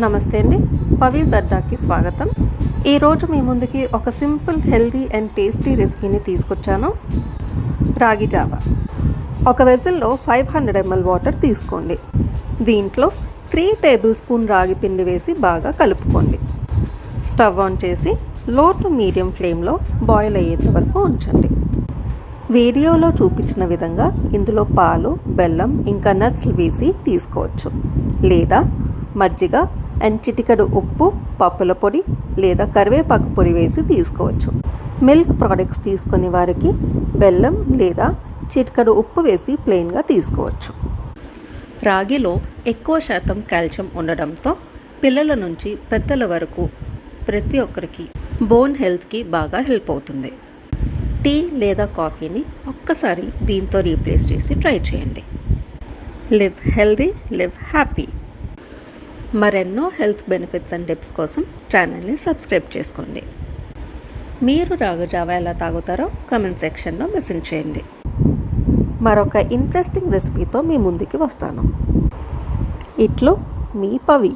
నమస్తే అండి, పవీస్ అడ్డాకి స్వాగతం. ఈరోజు మీ ముందుకి ఒక సింపుల్ హెల్దీ అండ్ టేస్టీ రెసిపీని తీసుకొచ్చాను. రాగి జావా. ఒక వెజల్లో 500 ml వాటర్ తీసుకోండి. దీంట్లో 3 టేబుల్ స్పూన్ రాగి పిండి వేసి బాగా కలుపుకోండి. స్టవ్ ఆన్ చేసి లో టు మీడియం ఫ్లేమ్లో బాయిల్ అయ్యేంత వరకు ఉంచండి. వీడియోలో చూపించిన విధంగా ఇందులో పాలు, బెల్లం ఇంకా నట్స్ వేసి తీసుకోవచ్చు, లేదా మజ్జిగ అండ్ చిటికెడు ఉప్పు, పప్పుల పొడి లేదా కరివేపాకు పొడి వేసి తీసుకోవచ్చు. మిల్క్ ప్రోడక్ట్స్ తీసుకునే వారికి బెల్లం లేదా చిటికెడు ఉప్పు వేసి ప్లెయిన్గా తీసుకోవచ్చు. రాగిలో ఎక్కువ శాతం కాల్షియం ఉండడంతో పిల్లల నుంచి పెద్దల వరకు ప్రతి ఒక్కరికి బోన్ హెల్త్కి బాగా హెల్ప్ అవుతుంది. టీ లేదా కాఫీని ఒక్కసారి దీంతో రీప్లేస్ చేసి ట్రై చేయండి. Live healthy, live happy. మరెన్నో హెల్త్ బెనిఫిట్స్ అండ్ టిప్స్ కోసం ఛానల్ని సబ్స్క్రైబ్ చేసుకోండి. మీరు రాగి జావా ఎలా తాగుతారో కామెంట్ సెక్షన్లో మెసేజ్ చేయండి. మరొక ఇంట్రెస్టింగ్ రెసిపీతో మీ ముందుకి వస్తాను. ఇట్లు మీ పవి.